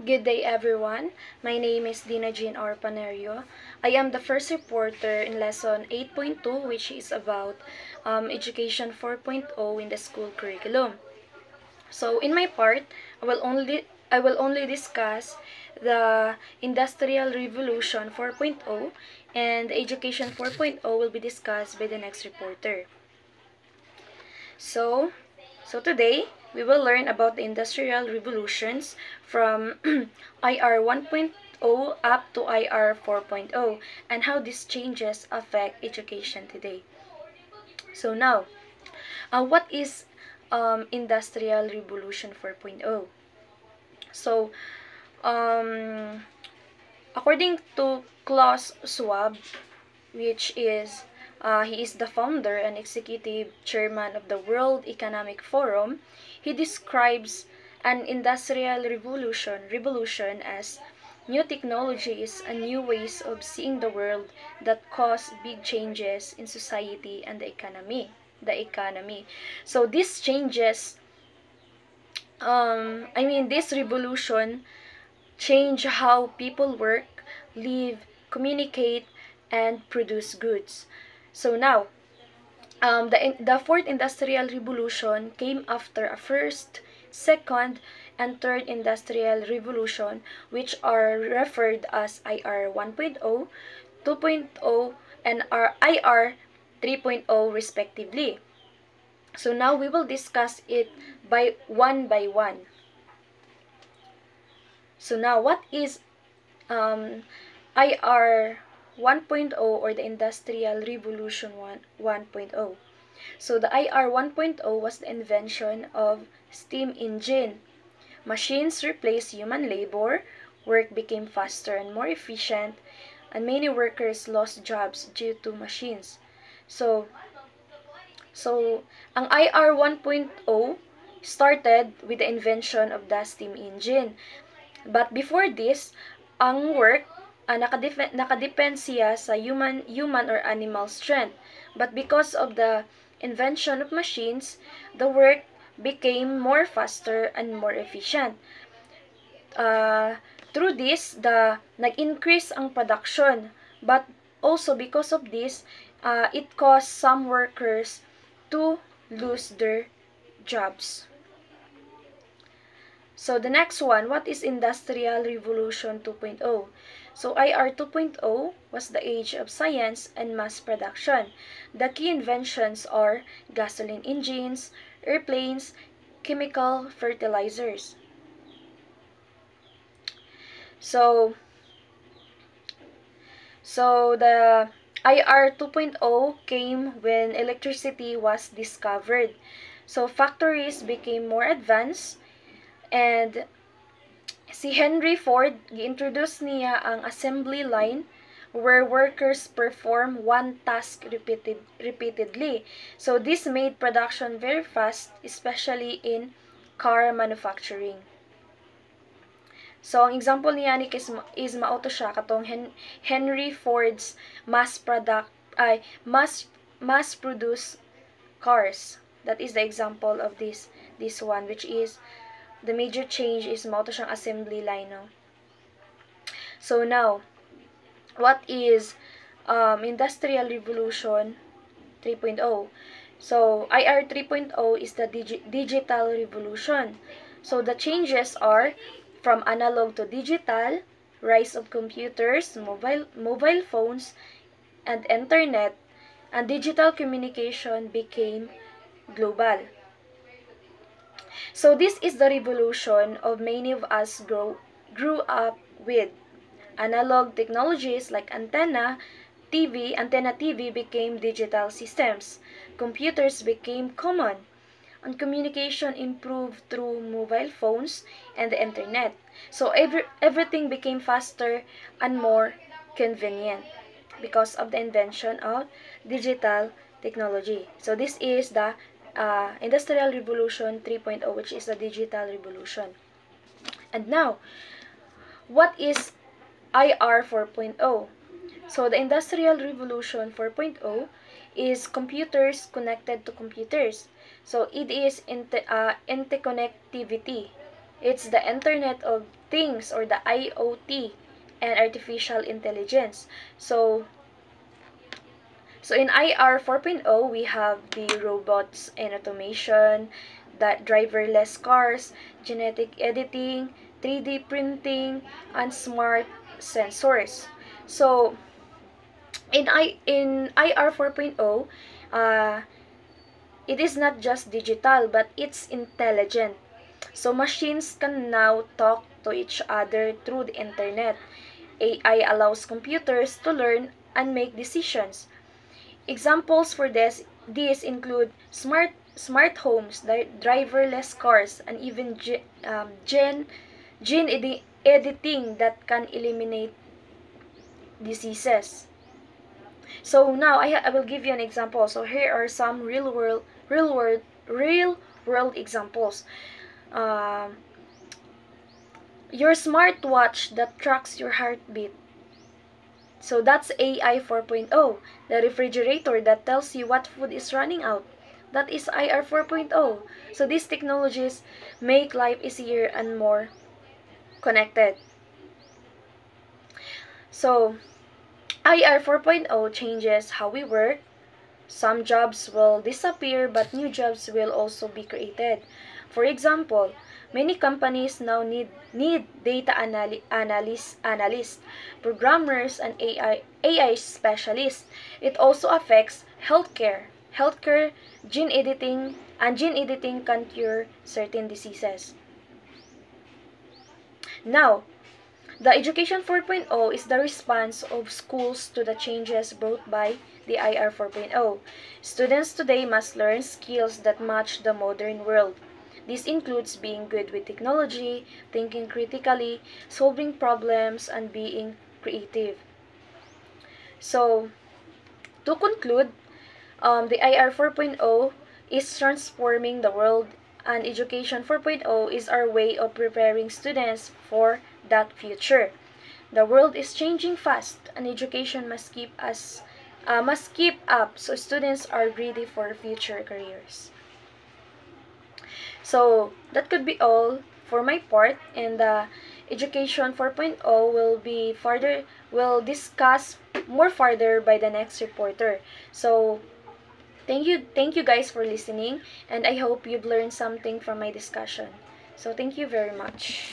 Good day, everyone. My name is Dina Jean R. Panerio. I am the first reporter in Lesson 8.2, which is about Education 4.0 in the school curriculum. So, in my part, I will only discuss the Industrial Revolution 4.0, and Education 4.0 will be discussed by the next reporter. So today, we will learn about the industrial revolutions from IR 1.0 up to IR 4.0 and how these changes affect education today. So now, what is Industrial Revolution 4.0? So, um, according to Klaus Schwab, which is he is the founder and executive chairman of the World Economic Forum. He describes an industrial revolution as new technologies and new ways of seeing the world that cause big changes in society and the economy. So these changes, this revolution change how people work, live, communicate, and produce goods. So now, the fourth industrial revolution came after a first, second, and third industrial revolution, which are referred as IR 1.0, 2.0, and IR 3.0 respectively. So now we will discuss it by one. So now, what is IR 1.0 or the Industrial Revolution 1.0? So the IR 1.0 was the invention of steam engine. Machines replaced human labor, work became faster and more efficient, and many workers lost jobs due to machines. So ang IR 1.0 started with the invention of the steam engine. But before this, ang work nakadepend siya sa human or animal strength. But because of the invention of machines, the work became more faster and more efficient. Through this, nag-increase ang production. But also because of this, it caused some workers to lose their jobs. So the next one, what is Industrial Revolution 2.0? So IR 2.0 was the age of science and mass production. The key inventions are gasoline engines, airplanes, chemical fertilizers. So the IR 2.0 came when electricity was discovered. So factories became more advanced, and si Henry Ford, gi-introduce niya ang assembly line where workers perform one task repeatedly. So this made production very fast, especially in car manufacturing. So ang example niya is mauto siya katong Henry Ford's mass produce cars. That is the example of this one, which is the major change is mauto siyang assembly line, no? So now, what is Industrial Revolution 3.0? So IR 3.0 is the digital revolution. So the changes are from analog to digital, rise of computers, mobile phones, and internet, and digital communication became global. So this is the revolution of many of us grew up with. Analog technologies like antenna TV became digital systems. Computers became common, and communication improved through mobile phones and the internet. So everything became faster and more convenient because of the invention of digital technology. So this is the Industrial Revolution 3.0, which is the digital revolution. And now, what is IR 4.0? So the Industrial Revolution 4.0 is computers connected to computers. So it is interconnectivity. It's the Internet of Things, or the IoT, and artificial intelligence. So in IR 4.0, we have the robots and automation, that driverless cars, genetic editing, 3D printing, and smart sensors. So in IR 4.0, uh, it is not just digital, but it's intelligent. So machines can now talk to each other through the internet. AI allows computers to learn and make decisions. Examples for these include smart homes, driverless cars, and even editing that can eliminate diseases. So now I will give you an example. So here are some real world examples. Um, your smartwatch that tracks your heartbeat. So that's AI 4.0. The refrigerator that tells you what food is running out. That is IR 4.0. So these technologies make life easier and more connected. So IR 4.0 changes how we work. Some jobs will disappear, but new jobs will also be created. For example, many companies now need data analysts, programmers, and AI specialists. It also affects healthcare. Gene editing can cure certain diseases. Now, the Education 4.0 is the response of schools to the changes brought by the IR 4.0. Students today must learn skills that match the modern world. This includes being good with technology, thinking critically, solving problems, and being creative. So, to conclude, the IR 4.0 is transforming the world, and Education 4.0 is our way of preparing students for that future. The world is changing fast, and education must keep up so students are ready for future careers. So that could be all for my part, and Education 4.0 will discuss more further by the next reporter. So thank you guys for listening, and I hope you've learned something from my discussion. So thank you very much.